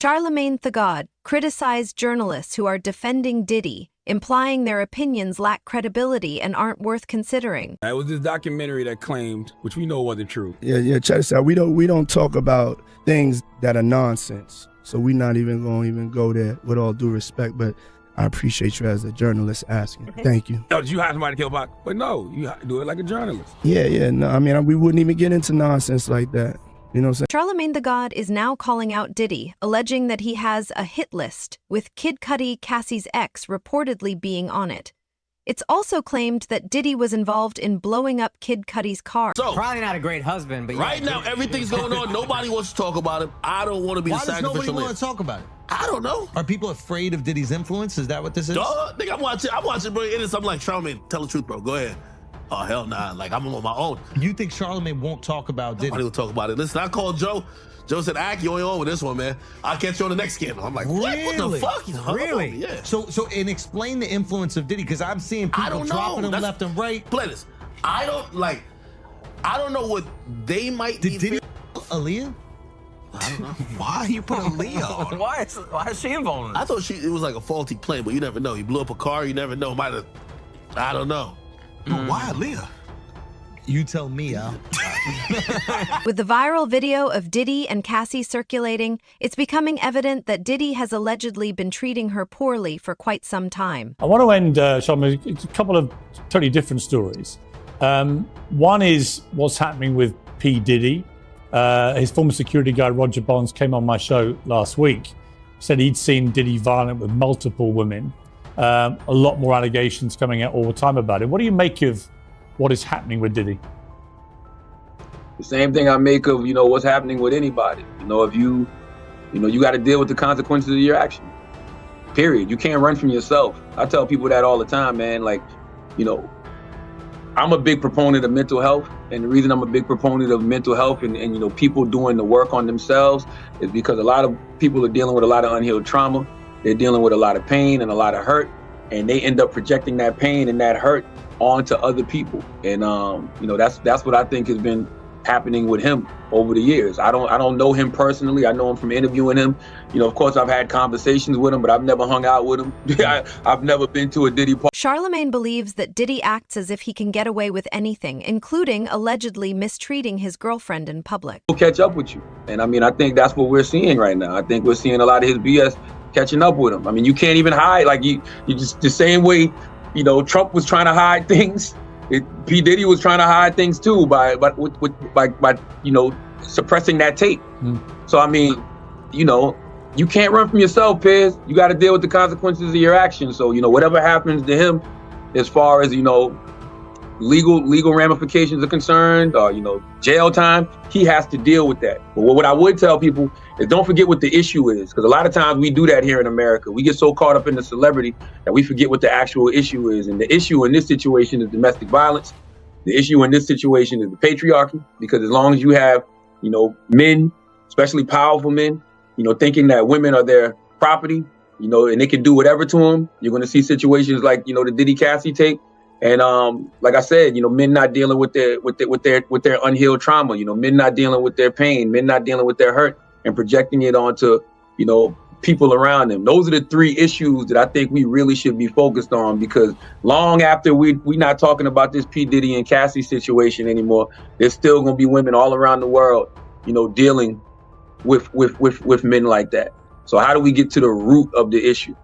Charlamagne Tha God criticized journalists who are defending Diddy, implying their opinions lack credibility and aren't worth considering. It was this documentary that claimed, which we know wasn't true. Yeah, check this out. We don't talk about things that are nonsense. So we're not even going to go there, with all due respect, but I appreciate you as a journalist asking. Thank you. Oh, did you hire somebody to kill Pac? But no, you do it like a journalist. Yeah, no, I mean, we wouldn't even get into nonsense like that. You know what I'm saying? Charlamagne Tha God is now calling out Diddy, alleging that he has a hit list, with Kid Cudi, Cassie's ex, reportedly being on it. It's also claimed that Diddy was involved in blowing up Kid Cudi's car. So, probably not a great husband, but right now everything's going on. Nobody wants to talk about it. I don't want to be the sacrificial lamb. Why does nobody want to talk about it? I don't know. Are people afraid of Diddy's influence? Is that what this is? Duh, nigga, I'm watching, bro. It is something like, Charlamagne, tell the truth, bro. Go ahead. Oh, hell nah. Like, I'm on my own. You think Charlamagne won't talk about Diddy? Nobody will talk about it. Listen, I called Joe. Joe said, Ak, you ain't on with this one, man. I'll catch you on the next scandal. I'm like, what the fuck? He's really? Yeah. So, and explain the influence of Diddy, because I'm seeing people dropping him left and right. Play this. I don't know what they might be. Did Diddy Aaliyah? I don't know. Why you put Aaliyah on? Why is she involved in this? I thought it was like a faulty plane, but you never know. You blew up a car, you never know. Might have, I don't know. Why Aaliyah? You tell me, Al. With the viral video of Diddy and Cassie circulating, it's becoming evident that Diddy has allegedly been treating her poorly for quite some time. I want to end, Charlamagne, it's a couple of totally different stories. One is what's happening with P. Diddy. His former security guard, Roger Bonds, came on my show last week, said he'd seen Diddy violent with multiple women. A lot more allegations coming out all the time about it. What do you make of what is happening with Diddy? The same thing I make of, what's happening with anybody. If you got to deal with the consequences of your action. Period. You can't run from yourself. I tell people that all the time, man. Like, I'm a big proponent of mental health. And the reason I'm a big proponent of mental health and people doing the work on themselves is because a lot of people are dealing with a lot of unhealed trauma. They're dealing with a lot of pain and a lot of hurt. And they end up projecting that pain and that hurt onto other people. And, that's what I think has been happening with him over the years. I don't know him personally. I know him from interviewing him. Of course, I've had conversations with him, but I've never hung out with him. I've never been to a Diddy party. Charlamagne believes that Diddy acts as if he can get away with anything, including allegedly mistreating his girlfriend in public. He'll catch up with you. And I think that's what we're seeing right now. I think we're seeing a lot of his BS catching up with him. I mean, you can't even hide. Like, you just the same way, Trump was trying to hide things. P. Diddy was trying to hide things too by suppressing that tape. So you can't run from yourself, Piz. You got to deal with the consequences of your actions. So whatever happens to him, as far as legal ramifications are concerned, or jail time, he has to deal with that. But what I would tell people is don't forget what the issue is, because a lot of times we do that here in America. We get so caught up in the celebrity that we forget what the actual issue is. And the issue in this situation is domestic violence. The issue in this situation is the patriarchy, because as long as you have, men, especially powerful men, thinking that women are their property, and they can do whatever to them, you're going to see situations like, the Diddy Cassie tape. And like I said, men not dealing with their unhealed trauma, men not dealing with their pain, men not dealing with their hurt and projecting it onto, people around them. Those are the three issues that I think we really should be focused on, because long after we not talking about this P. Diddy and Cassie situation anymore, there's still going to be women all around the world, dealing with men like that. So how do we get to the root of the issue?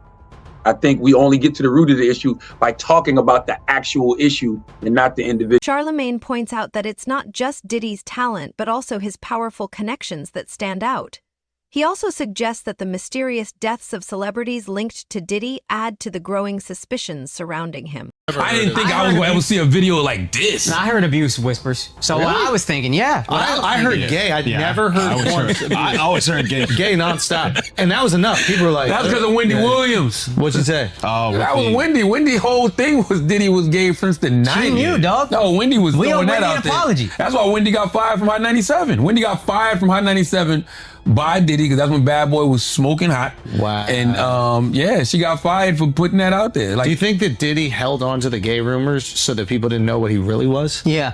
I think we only get to the root of the issue by talking about the actual issue and not the individual. Charlamagne points out that it's not just Diddy's talent, but also his powerful connections that stand out. He also suggests that the mysterious deaths of celebrities linked to Diddy add to the growing suspicions surrounding him. I didn't think I was going to ever see a video like this. I heard abuse whispers. So Really? I was thinking, yeah. I heard gay. I'd never heard porn. I always heard gay. Gay nonstop. And that was enough. People were like... That's because of Wendy Williams. What'd you say? Oh, That was Wendy. Wendy's whole thing was Diddy was gay since the 90s. She knew, dog. No, Wendy was We throwing owe that Wendy out an there. apology. That's why Wendy got fired from Hot 97. Wendy got fired from Hot 97 by Diddy, because that's when Bad Boy was smoking hot. Wow. And she got fired for putting that out there. Like, Do you think that Diddy held on to the gay rumors so that people didn't know what he really was? Yeah.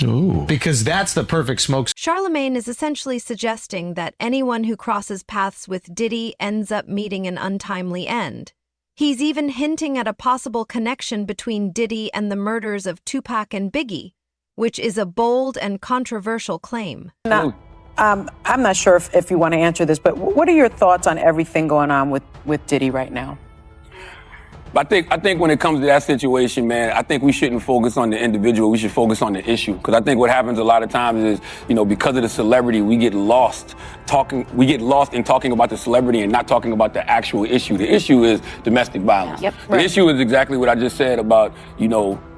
Ooh. Because that's the perfect smoke. Charlamagne is essentially suggesting that anyone who crosses paths with Diddy ends up meeting an untimely end. He's even hinting at a possible connection between Diddy and the murders of Tupac and Biggie, which is a bold and controversial claim. Now, I'm not sure if you want to answer this, but what are your thoughts on everything going on with Diddy right now? I think when it comes to that situation, man, I think we shouldn't focus on the individual. We should focus on the issue. Because I think what happens a lot of times is, because of the celebrity, we get lost in talking about the celebrity and not talking about the actual issue. The issue is domestic violence. Yep, right. The issue is exactly what I just said about,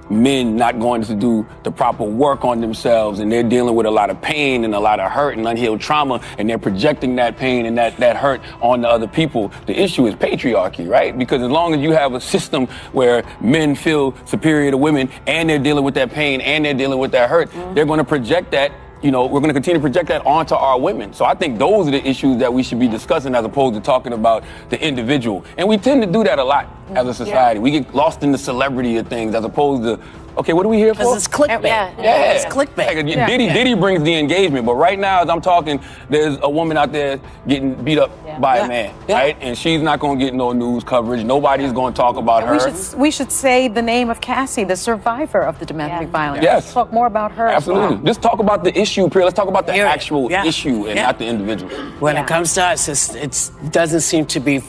men not going to do the proper work on themselves, and they're dealing with a lot of pain and a lot of hurt and unhealed trauma, and they're projecting that pain and that hurt on the other people. The issue is patriarchy, right? Because as long as you have a system where men feel superior to women and they're dealing with that pain and they're dealing with that hurt, they're going to project that. We're going to continue to project that onto our women. So I think those are the issues that we should be discussing as opposed to talking about the individual. And we tend to do that a lot as a society. We get lost in the celebrity of things as opposed to, okay, what are we here for? Because it's clickbait. Yeah. It's clickbait. Like, Diddy brings the engagement, but right now as I'm talking, there's a woman out there getting beat up by a man, right? And she's not going to get no news coverage. Nobody's going to talk about her. We should say the name of Cassie, the survivor of the domestic violence. Yes. Let's talk more about her. Absolutely. Let's talk about the issue, Priya. Let's talk about the actual issue and not the individual. When it comes to us, it doesn't seem to be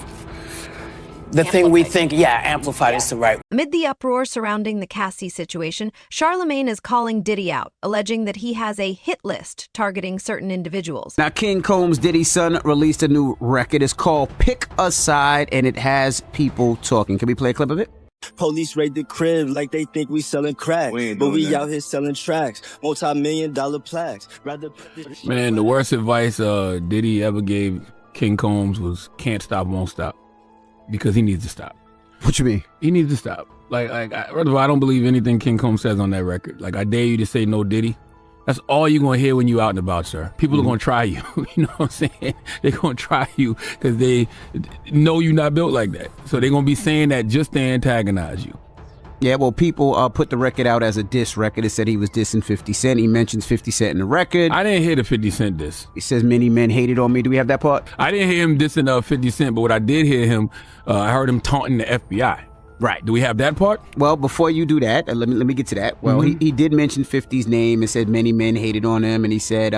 the thing we think, amplified is the right. Amid the uproar surrounding the Cassie situation, Charlamagne is calling Diddy out, alleging that he has a hit list targeting certain individuals. Now, King Combs' Diddy's son released a new record. It's called Pick a Side, and it has people talking. Can we play a clip of it? Police raid the crib like they think we selling crack, but we out here selling tracks, multi-million-dollar plaques. Man, the worst advice Diddy ever gave King Combs was can't stop, won't stop. Because he needs to stop. What you mean? He needs to stop. First of all, I don't believe anything King Combs says on that record. I dare you to say no Diddy. That's all you're going to hear when you out and about, sir. People are going to try you. You know what I'm saying? They're going to try you because they know you're not built like that. So they're going to be saying that just to antagonize you. Yeah, well, people put the record out as a diss record. It said he was dissing 50 Cent. He mentions 50 Cent in the record. I didn't hear the 50 Cent diss. He says many men hated on me. Do we have that part? I didn't hear him dissing 50 Cent, but what I did hear him, I heard him taunting the FBI. Right. Do we have that part? Well, before you do that, let me get to that. Well, he did mention 50's name and said many men hated on him. And he said,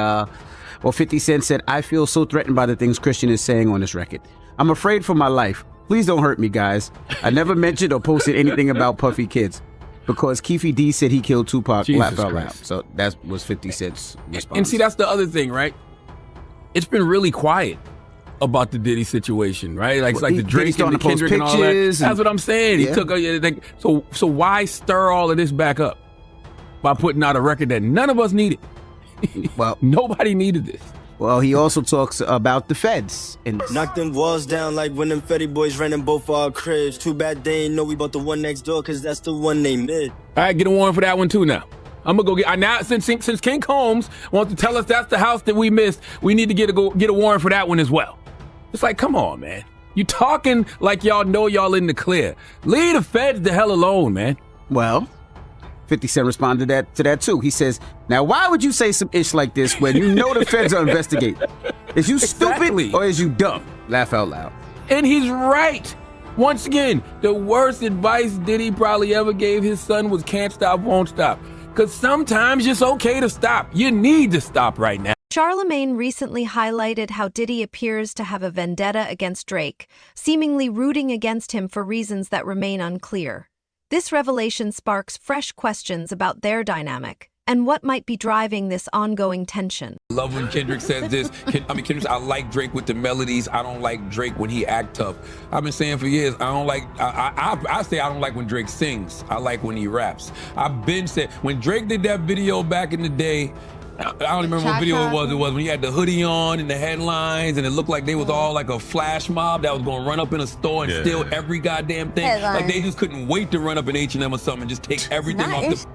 50 Cent said, I feel so threatened by the things Christian is saying on this record. I'm afraid for my life. Please don't hurt me, guys. I never mentioned or posted anything about puffy kids. Because Keefe D said he killed Tupac, laugh out loud. So that was 50 Cent's response. And see, that's the other thing, right? It's been really quiet about the Diddy situation, right? It's like the Drake and the Kendrick and all that. That's what I'm saying. Yeah. He took so why stir all of this back up by putting out a record that none of us needed? Well, nobody needed this. Well, he also talks about the feds. And knock them walls down like when them Fetty boys ran in both our cribs. Too bad they ain't know we bought the one next door, cause that's the one they mid. All right, get a warrant for that one too now. I'm gonna go get, now since King Combs wants to tell us that's the house that we missed, we need to get a warrant for that one as well. It's like, come on, man. You talking like y'all know y'all in the clear. Leave the feds the hell alone, man. Well, 50 Cent responded to that too. He says, now why would you say some ish like this when you know the feds are investigating? Is you stupid or is you dumb? Laugh out loud. And he's right. Once again, the worst advice Diddy probably ever gave his son was can't stop, won't stop. Because sometimes it's okay to stop. You need to stop right now. Charlamagne recently highlighted how Diddy appears to have a vendetta against Drake, seemingly rooting against him for reasons that remain unclear. This revelation sparks fresh questions about their dynamic and what might be driving this ongoing tension. I love when Kendrick says this. Kendrick says, I like Drake with the melodies. I don't like Drake when he act tough. I've been saying for years, I say I don't like when Drake sings. I like when he raps. I've been saying, when Drake did that video back in the day, I don't remember what video it was. It was when he had the hoodie on and the headlines, and it looked like they was all like a flash mob that was going to run up in a store and steal every goddamn thing. Like they just couldn't wait to run up in H&M or something and just take everything off the...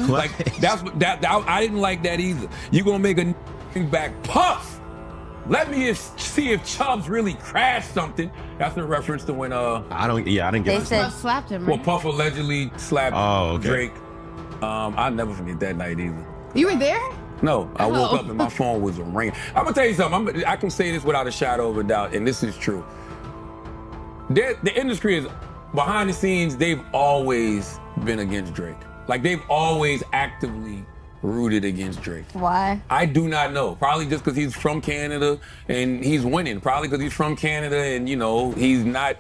Like I didn't like that either. You gonna make a back Puff? Let me see if Chubbs really crashed something. That's a reference to when I didn't get They it. said slapped him. Well, Puff allegedly slapped okay. Drake. I'll never forget that night either. You were there? No, I woke up and my phone was ringing. I'm gonna tell you something. I can say this without a shadow of a doubt, and this is true. The industry is behind the scenes. They've always been against Drake. Like they've always actively rooted against Drake. Why? I do not know. Probably just because he's from Canada and he's winning. Probably because he's from Canada and he's not.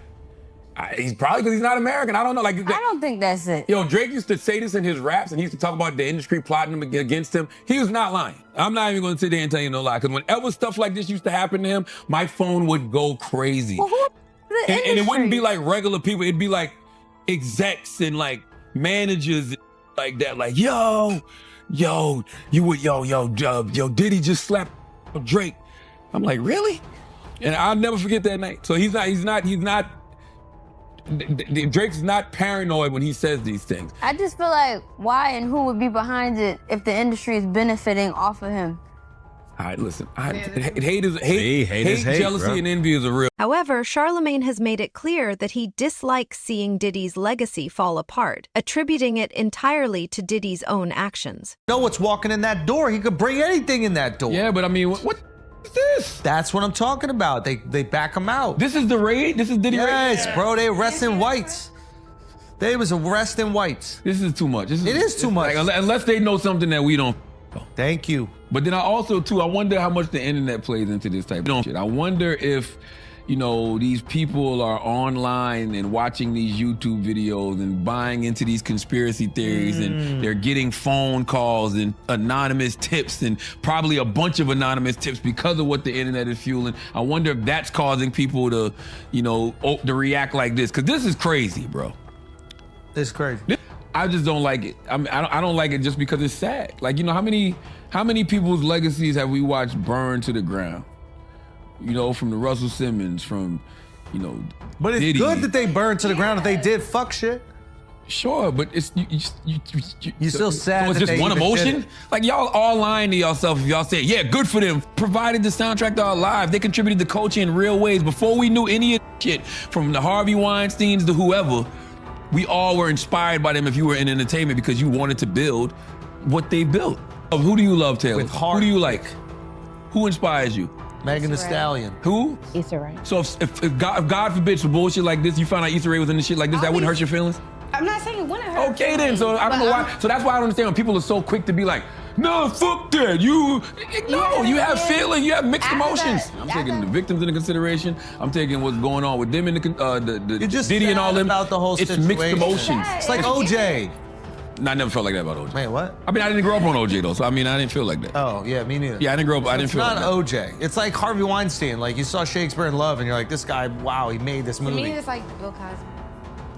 He's probably because he's not American. I don't know. Like I don't think that's it. Yo, Drake used to say this in his raps, and he used to talk about the industry plotting against him. He was not lying. I'm not even going to sit there and tell you no lie. Because whenever stuff like this used to happen to him, my phone would go crazy. Well, who the and it wouldn't be like regular people. It'd be like execs and like managers like that. Like, yo, Diddy just slapped Drake. I'm like, really? And I'll never forget that night. So he's not. Drake's not paranoid when he says these things. I just feel like why and who would be behind it if the industry is benefiting off of him? All right, listen. Hate, jealousy, bro. and envy is a real. However, Charlamagne has made it clear that he dislikes seeing Diddy's legacy fall apart, attributing it entirely to Diddy's own actions. Know what's walking in that door? He could bring anything in that door. Yeah, but I mean, what is this? That's what I'm talking about. They back him out. This is the raid? This is Diddy raid? Yes, bro. They arresting whites. They was arresting whites. This is too much. It is too much. Like, unless they know something that we don't. Thank you. But then I wonder how much the internet plays into this type of shit. I wonder if, these people are online and watching these YouTube videos and buying into these conspiracy theories and they're getting phone calls and anonymous tips and probably a bunch of anonymous tips because of what the internet is fueling. I wonder if that's causing people to, to react like this. Because this is crazy, bro. It's crazy. I just don't like it. I mean, I don't like it just because it's sad. Like, how many people's legacies have we watched burn to the ground? From the Russell Simmons, from, But it's Diddy. good that they burned to the ground if they did fuck shit. Sure, but it's you still sad. So it's that just they one even did emotion. it. Like y'all all lying to yourself if y'all say, yeah, good for them. Provided the soundtrack to our lives. They contributed to culture in real ways. Before we knew any of the shit, from the Harvey Weinsteins to whoever, we all were inspired by them if you were in entertainment because you wanted to build what they built. Who do you love, Taylor? With heart. Who do you like? Who inspires you? Megan Thee Stallion. Who? Issa Rae. So if God forbid some bullshit like this, you found out Issa Rae was in the shit like this, that wouldn't hurt your feelings? I'm not saying it wouldn't hurt. Okay then, so I don't know why. So that's why I don't understand when people are so quick to be like, no, fuck that. You have feeling, you have mixed emotions. I'm taking the victims into consideration. I'm taking what's going on with them in the just Diddy and all them. about the whole it's situation. mixed emotions. It's like OJ. No, I never felt like that about OJ. Wait, what? I mean, I didn't grow up on OJ though, so I mean, I didn't feel like that. Oh, yeah, me neither. Yeah, I didn't grow up. I didn't feel like that. It's not OJ. It's like Harvey Weinstein. Like you saw Shakespeare in Love, and you're like, this guy, wow, he made this movie. To me, it's like Bill Cosby.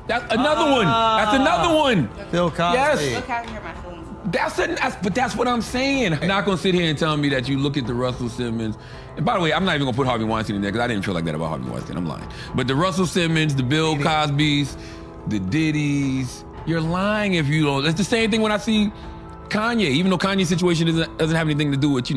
That's another one. That's another one. Bill Cosby. Yes. Bill Cosby hurt my feelings. But that's what I'm saying. You're not gonna sit here and tell me that you look at the Russell Simmons. And by the way, I'm not even gonna put Harvey Weinstein in there because I didn't feel like that about Harvey Weinstein. I'm lying. But the Russell Simmons, the Bill Cosbys, the Diddys, you're lying if you don't. It's the same thing when I see Kanye, even though Kanye's situation doesn't have anything to do with,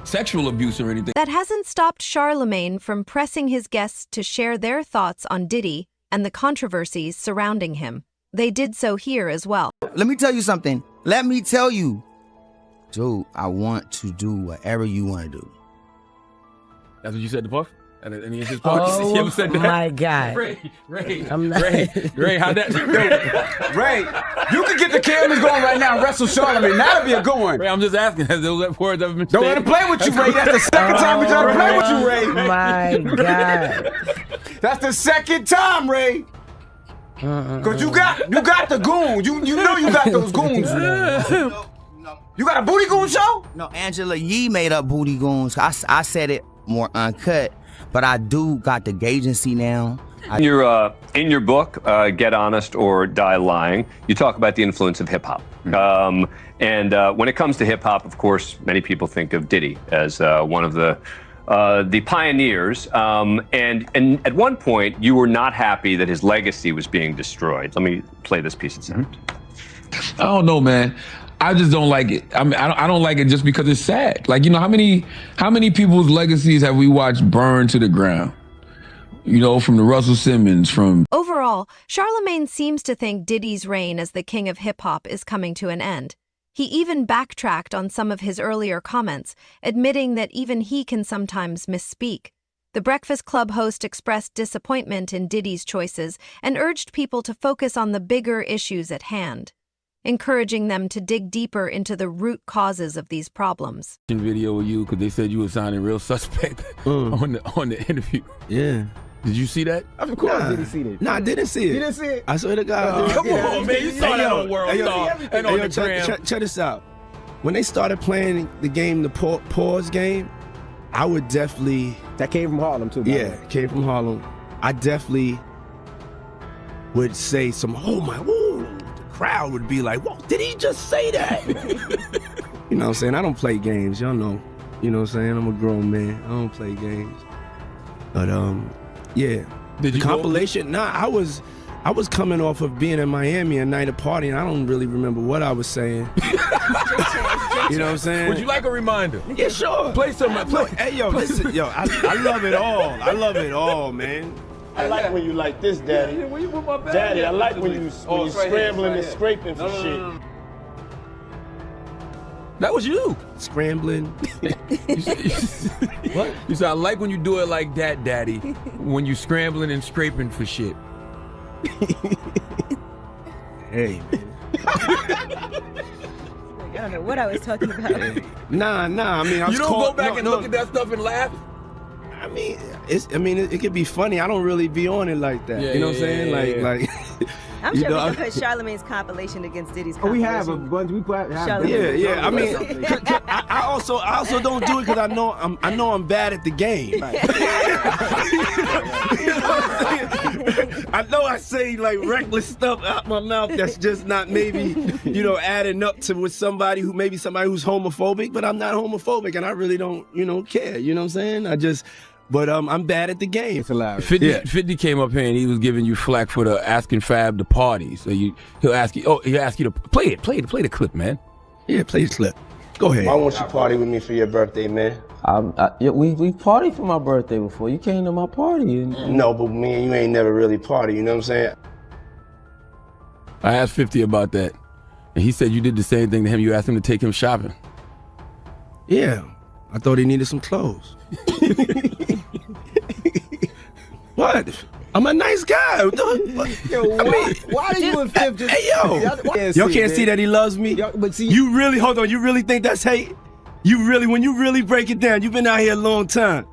sexual abuse or anything. That hasn't stopped Charlamagne from pressing his guests to share their thoughts on Diddy and the controversies surrounding him. They did so here as well. Let me tell you something. Let me tell you. Dude, I want to do whatever you want to do. That's what you said to Puff? And he his Oh, you ever said that? my God. Ray, I'm not- Ray, how'd that? Ray, you can get the cameras going right now and wrestle Charlamagne. That'll be a good one. Ray, I'm just asking, has those words ever been Don't let him play with you, Ray. That's the second time we try to play with you, Ray. My God. That's the second time, Ray. Cause you got the goons. You know you got those goons. You got a booty goon show? No, Angela Yee made up Booty Goons. I said it more uncut, but I do got the agency now. In your book, Get Honest or Die Lying, you talk about the influence of hip hop. And when it comes to hip hop, of course, many people think of Diddy as one of the pioneers. And at one point, you were not happy that his legacy was being destroyed. Let me play this piece of sound. I don't know, man. I just don't like it. I mean, I don't like it just because it's sad. Like, how many people's legacies have we watched burn to the ground? From the Russell Simmons, from... Overall, Charlamagne seems to think Diddy's reign as the king of hip-hop is coming to an end. He even backtracked on some of his earlier comments, admitting that even he can sometimes misspeak. The Breakfast Club host expressed disappointment in Diddy's choices and urged people to focus on the bigger issues at hand, encouraging them to dig deeper into the root causes of these problems. Video with you because they said you were sounding real suspect on the interview. Yeah. Did you see that? Of course, did he see that? No, I didn't see it. You didn't see it? I swear to God. Come on, man. You saw that on World Star and on the gram. Check this out. When they started playing the game, the pause game, I would definitely... That came from Harlem, too, by the way. Yeah, came from Harlem. I definitely would say some, oh my, woo. The crowd would be like, whoa, did he just say that? You know what I'm saying? I don't play games, y'all know. You know what I'm saying? I'm a grown man. I don't play games. But, yeah. Did you compilation? Nah, I was coming off of being in Miami a night of partying. I don't really remember what I was saying. You know what I'm saying? Would you like a reminder? Yeah, sure. Play some. Hey, yo, listen, yo, I love it all. I love it all, man. I like when you like this, Daddy. Where you put my bag? Daddy, I like when you scrambling and scraping for shit. That was you. Scrambling. What? You said, I like when you do it like that, Daddy. When you scrambling and scraping for shit. Hey, man. I don't know what I was talking about. Nah. I mean, you don't go back and look at that stuff and laugh? I mean, it could be funny. I don't really be on it like that. Yeah, you know what I'm saying? Like. I'm sure we can put Charlamagne's compilation against Diddy's compilation. We have a bunch. We put. Yeah. I mean, I also don't do it because I know I'm bad at the game. Right. I know I say like reckless stuff out my mouth that's just not maybe adding up to with somebody who's homophobic, but I'm not homophobic and I really don't care. You know what I'm saying? But I'm bad at the game. It's hilarious. 50 came up here and he was giving you flack for the asking Fab to party. So he'll ask you to play the clip, man. Yeah, play the clip. Go ahead. Why won't you party with me for your birthday, man? We partied for my birthday before. You came to my party. No, but me and you ain't never really party, you know what I'm saying? I asked 50 about that. And he said you did the same thing to him. You asked him to take him shopping. Yeah. I thought he needed some clothes. What? I'm a nice guy. Why do you and 50? Hey, y'all can't see that he loves me? But see, you really think that's hate? When you really break it down, you've been out here a long time.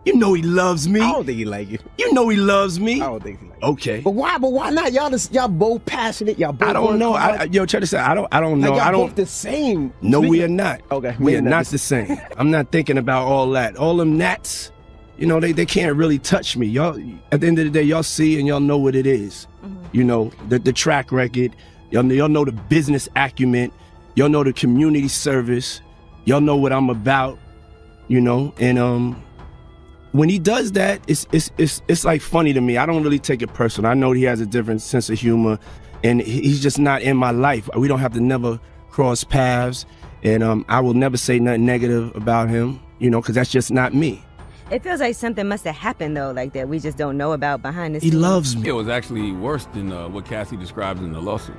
You know he loves me. I don't think he like you. You know he loves me. I don't think he like you. Okay. But why not? Y'all both passionate. Y'all both. I don't know. Yo, check this out. I don't know. Y'all both the same. No, we are not. Okay. We are not the same. I'm not thinking about all that. All them gnats, they can't really touch me. Y'all, at the end of the day, y'all see and y'all know what it is. Mm-hmm. The track record. Y'all know the business acumen. Y'all know the community service. Y'all know what I'm about. And when he does that, it's like funny to me. I don't really take it personal. I know he has a different sense of humor, and he's just not in my life. We don't have to never cross paths, and I will never say nothing negative about him, because that's just not me. It feels like something must have happened though, like that we just don't know about behind the scenes. He loves me. It was actually worse than what Cassie describes in the lawsuit.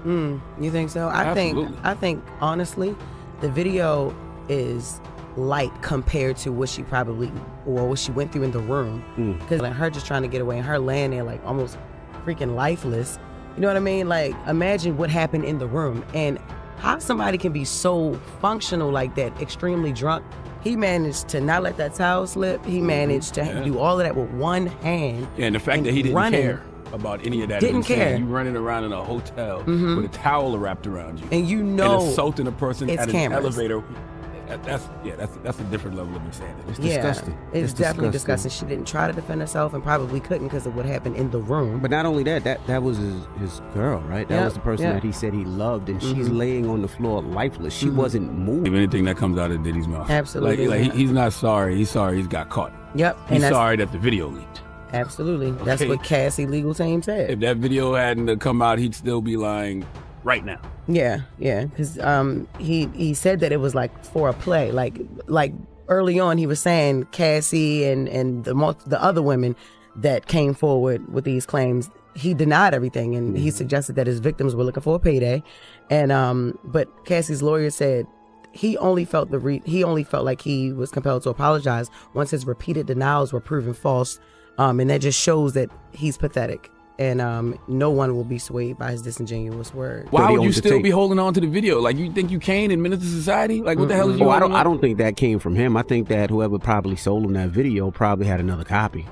You think so? Absolutely. I think honestly, the video is light compared to what she what she went through in the room. Because like her just trying to get away and her laying there like almost freaking lifeless. You know what I mean? Like imagine what happened in the room and how somebody can be so functional like that, extremely drunk. He managed to not let that towel slip. He managed to do all of that with one hand. Yeah, and the fact that he didn't care about any of that. Didn't care. You running around in a hotel with a towel wrapped around you. And and insulting a person at an elevator. That's a different level of insanity. It's disgusting. It's definitely disgusting. She didn't try to defend herself and probably couldn't because of what happened in the room. But not only that was his girl, right? That was the person that he said he loved, and she's laying on the floor lifeless. She wasn't moving. Anything that comes out of Diddy's mouth. Absolutely. Like he's not sorry. He's sorry he's got caught. Yep. He's sorry that the video leaked. Absolutely. Okay. That's what Cassie legal team said. If that video hadn't come out, he'd still be lying right now. Yeah, because he said that it was like for a play. Like early on, he was saying Cassie and the other women that came forward with these claims, he denied everything, and he suggested that his victims were looking for a payday, and but Cassie's lawyer said he only felt like he was compelled to apologize once his repeated denials were proven false, and that just shows that he's pathetic. And no one will be swayed by his disingenuous words. Why would you still be holding on to the video? Like, you think you Kane in Menace to Society? Like, what the hell is you? I don't think that came from him. I think that whoever probably sold him that video probably had another copy.